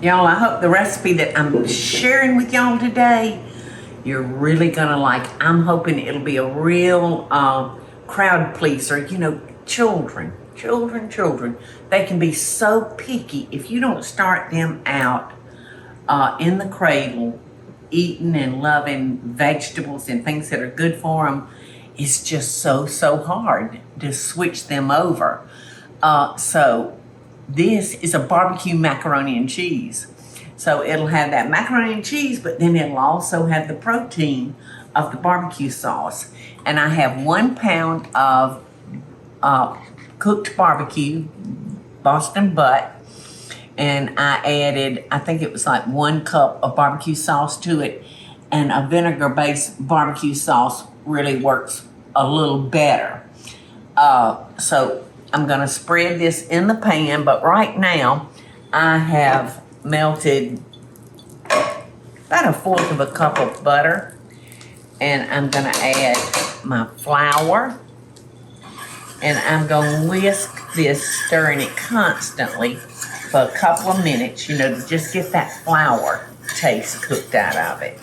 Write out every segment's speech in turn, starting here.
Y'all, I hope the recipe that I'm sharing with y'all today, you're really gonna like. I'm hoping it'll be a real crowd pleaser. You know, children. They can be so picky if you don't start them out in the cradle, eating and loving vegetables and things that are good for them. It's just so hard to switch them over. So this is a barbecue macaroni and cheese. So it'll have that macaroni and cheese, but then it'll also have the protein of the barbecue sauce. And I have 1 pound of cooked barbecue, Boston butt, and I added, I think it was like 1 cup of barbecue sauce to it, and a vinegar-based barbecue sauce really works a little better. So I'm gonna spread this in the pan, but right now I have melted about 1/4 of a cup of butter, and I'm gonna add my flour, and I'm gonna whisk this, stirring it constantly for a couple of minutes, you know, to just get that flour taste cooked out of it.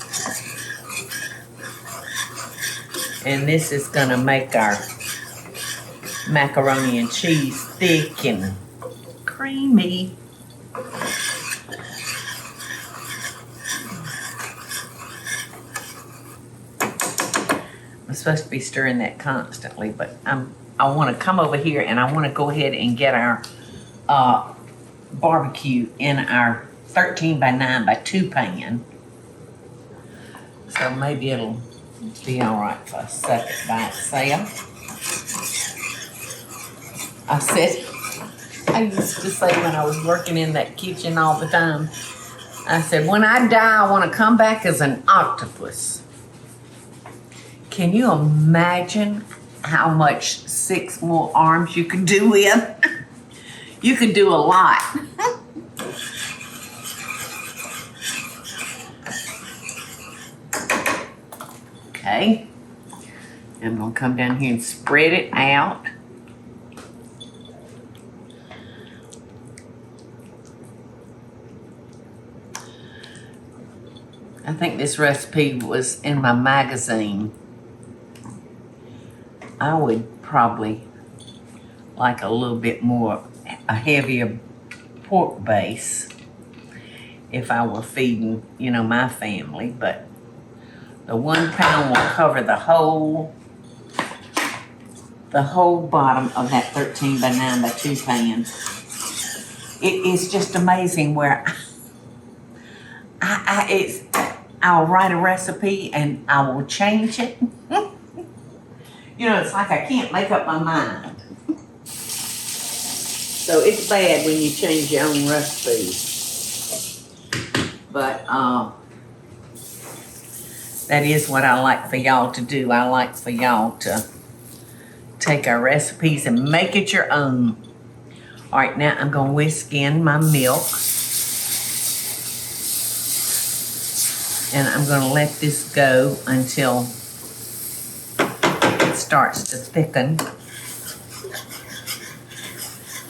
And this is gonna make our macaroni and cheese thick and creamy. I'm supposed to be stirring that constantly, but I want to come over here and I want to go ahead and get our barbecue in our 13 by 9 by 2 pan. So maybe it'll be all right for a second by itself. I used to say when I was working in that kitchen all the time, I said, when I die, I want to come back as an octopus. Can you imagine how much 6 more arms you could do with? You could do a lot. Okay. I'm going to come down here and spread it out. I think this recipe was in my magazine. I would probably like a little bit more, a heavier pork base if I were feeding, you know, my family, but the 1 pound will cover the whole bottom of that 13 by 9 by 2 pan. It is just amazing where I'll write a recipe and I will change it. You know, it's like I can't make up my mind. So it's bad when you change your own recipes. But that is what I like for y'all to do. I like for y'all to take our recipes and make it your own. All right, now I'm gonna whisk in my milk. And I'm gonna let this go until it starts to thicken.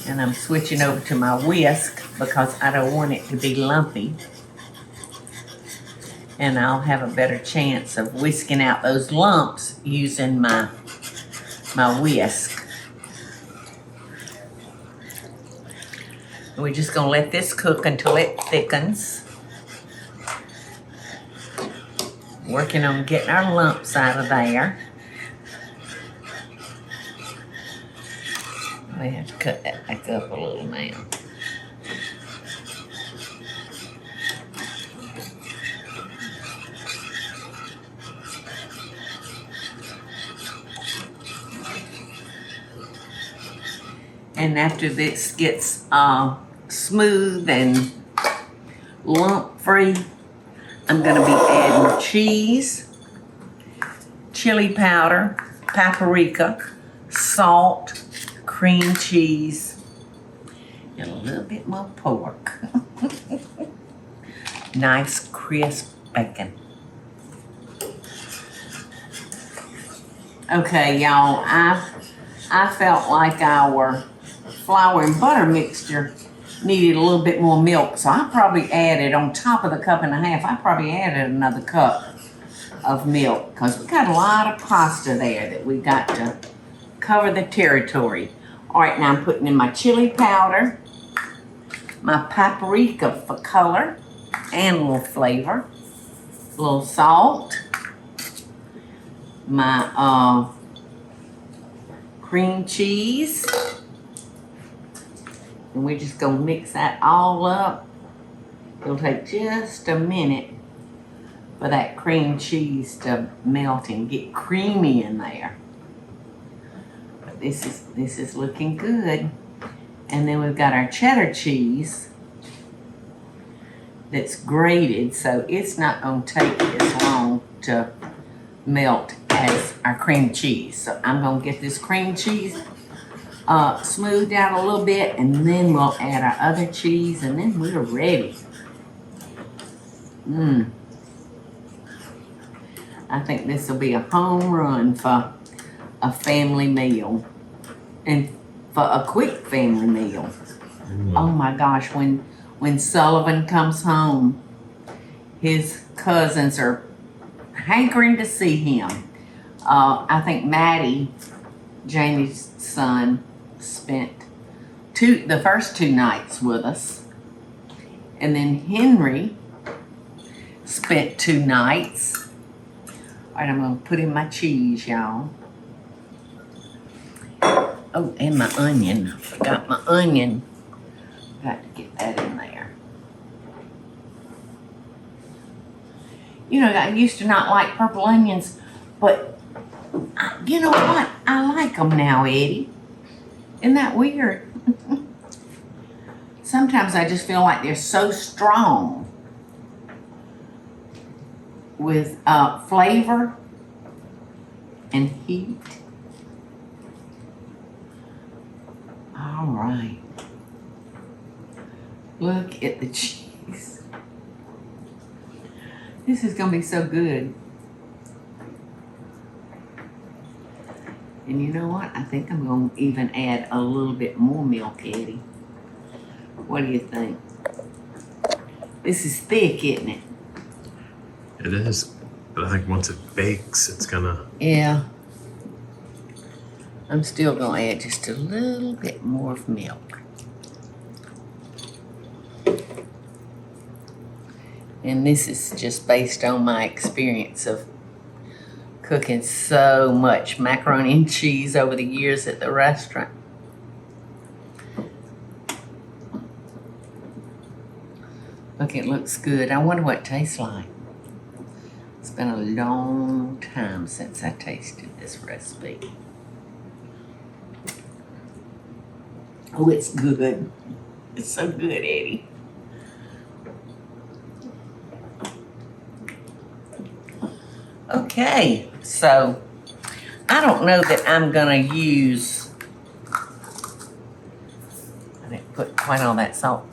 And I'm switching over to my whisk because I don't want it to be lumpy. And I'll have a better chance of whisking out those lumps using my whisk. And we're just gonna let this cook until it thickens. Working on getting our lumps out of there. We have to cut that back up a little now. And after this gets smooth and lump free, I'm going to be adding cheese, chili powder, paprika, salt, cream cheese, and a little bit more pork. Nice crisp bacon. Okay, y'all, I felt like our flour and butter mixture needed a little bit more milk. So I probably added, on top of the cup and a half, I probably added another cup of milk because we got a lot of pasta there that we got to cover the territory. All right, now I'm putting in my chili powder, my paprika for color and a little flavor, a little salt, my cream cheese, and we're just gonna mix that all up. It'll take just a minute for that cream cheese to melt and get creamy in there. But this is looking good. And then we've got our cheddar cheese that's grated, so it's not gonna take as long to melt as our cream cheese. So I'm gonna get this cream cheese smoothed out a little bit, and then we'll add our other cheese, and then we're ready. I think this will be a home run for a family meal and for a quick family meal. Oh my gosh, when Sullivan comes home, his cousins are hankering to see him. I think Maddie, Jamie's son, spent the first 2 nights with us, and then Henry spent 2 nights. All right, I'm gonna put in my cheese, y'all. Oh, and my onion. I forgot my onion. Got to get that in there. You know, I used to not like purple onions, but you know what? I like them now, Eddie. Isn't that weird? Sometimes I just feel like they're so strong with flavor and heat. All right. Look at the cheese. This is gonna be so good. And you know what? I think I'm gonna even add a little bit more milk, Eddie. What do you think? This is thick, isn't it? It is, but I think once it bakes, it's gonna... Yeah. I'm still gonna add just a little bit more of milk. And this is just based on my experience of cooking so much macaroni and cheese over the years at the restaurant. Look, it looks good. I wonder what it tastes like. It's been a long time since I tasted this recipe. Oh, it's good. It's so good, Eddie. Okay, so I don't know that I'm gonna use, I didn't put quite all that salt.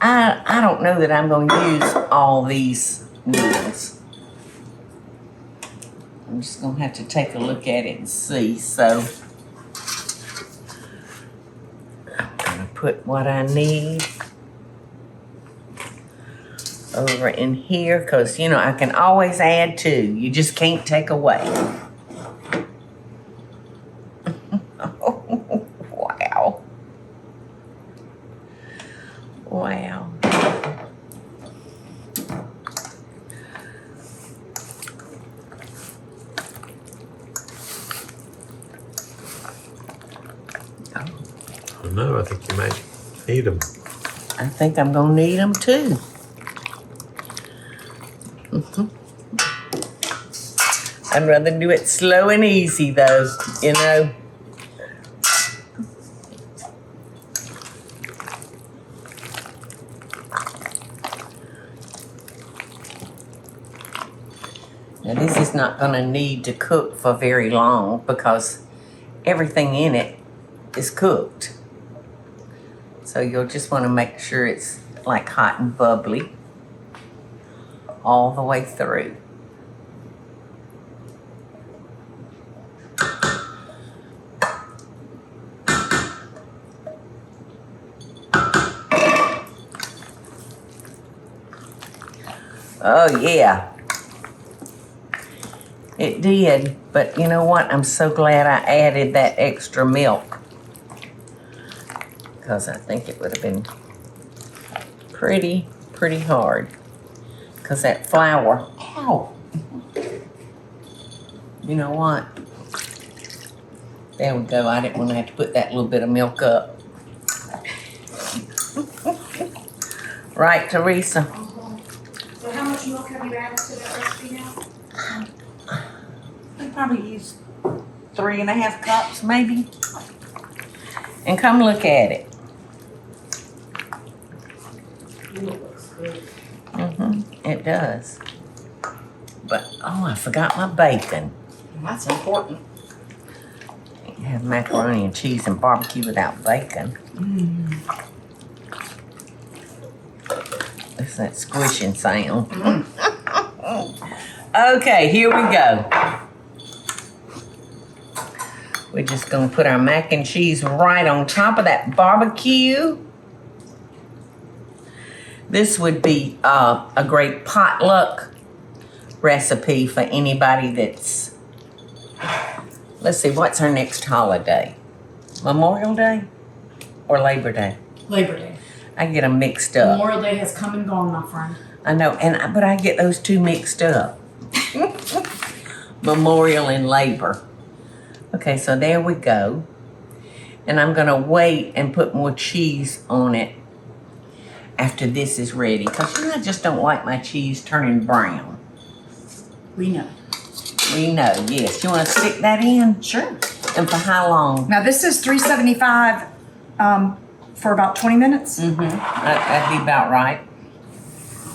I don't know that I'm gonna use all these noodles. I'm just gonna have to take a look at it and see. So I'm gonna put what I need over in here, because you know I can always add to. You just can't take away. Oh, wow. Wow. Oh no, I think you might need them. I think I'm gonna need them too. I'd rather do it slow and easy though, you know. Now this is not gonna need to cook for very long because everything in it is cooked. So you'll just wanna make sure it's like hot and bubbly all the way through. Oh, yeah. It did. But you know what? I'm so glad I added that extra milk. Because I think it would have been pretty hard. Because that flour, ow. You know what? There we go. I didn't want to have to put that little bit of milk up. Right, Teresa? So how much milk have you added to that recipe now? I probably use 3.5 cups, maybe. And come look at it. It looks good. It does. But, oh, I forgot my bacon. That's important. You can't have macaroni and cheese and barbecue without bacon. That's that squishing sound. Okay, here we go. We're just gonna put our mac and cheese right on top of that barbecue. This would be a great potluck recipe for anybody that's, let's see, what's our next holiday? Memorial Day or Labor Day? Labor Day. I get them mixed up. Memorial Day has come and gone, my friend. I know, but I get those two mixed up. Memorial and Labor. Okay, so there we go. And I'm gonna wait and put more cheese on it after this is ready. Because I just don't like my cheese turning brown. We know. We know, yes. You wanna stick that in? Sure. And for how long? Now this is $3.75 for about 20 minutes. That'd be about right.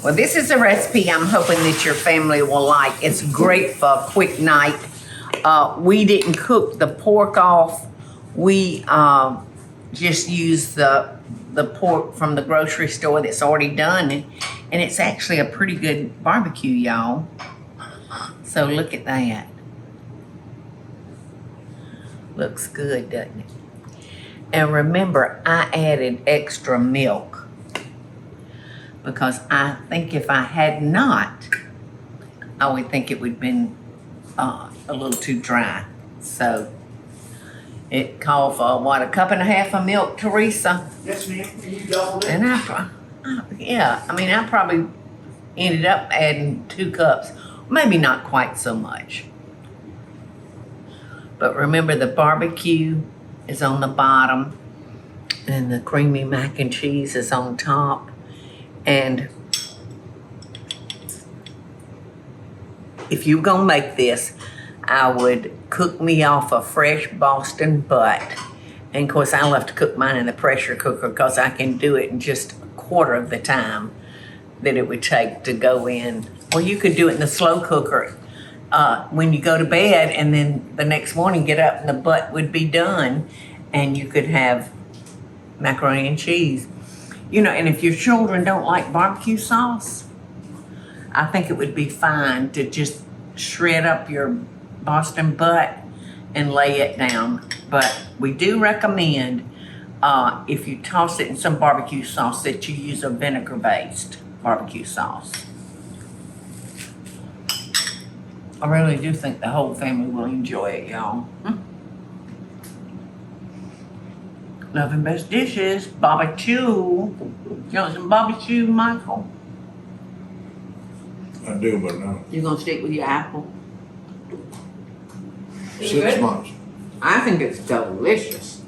Well, this is a recipe I'm hoping that your family will like. It's great for a quick night. We didn't cook the pork off. We just used the pork from the grocery store that's already done. And it's actually a pretty good barbecue, y'all. So look at that. Looks good, doesn't it? And remember, I added extra milk because I think if I had not, I would think it would have been a little too dry. So it called for, what, 1.5 cups of milk, Teresa? Yes, ma'am. And you doubled it? And I probably ended up adding 2 cups. Maybe not quite so much. But remember, the barbecue is on the bottom and the creamy mac and cheese is on top. And if you're gonna make this, I would cook me off a fresh Boston butt. And of course, I love to cook mine in the pressure cooker because I can do it in just 1/4 of the time that it would take to go in. Or you could do it in the slow cooker when you go to bed, and then the next morning get up and the butt would be done, and you could have macaroni and cheese. You know, and if your children don't like barbecue sauce, I think it would be fine to just shred up your Boston butt and lay it down. But we do recommend, if you toss it in some barbecue sauce, that you use a vinegar-based barbecue sauce. I really do think the whole family will enjoy it, y'all. Love and best dishes, barbecue. You want some barbecue, Michael? I do, but no. You gonna stick with your apple? 6 months. I think it's delicious.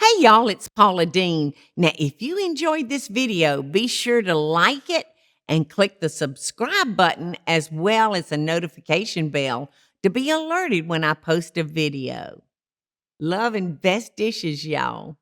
Hey y'all, it's Paula Deen. Now, if you enjoyed this video, be sure to like it and click the subscribe button as well as the notification bell to be alerted when I post a video. Love and best dishes, y'all.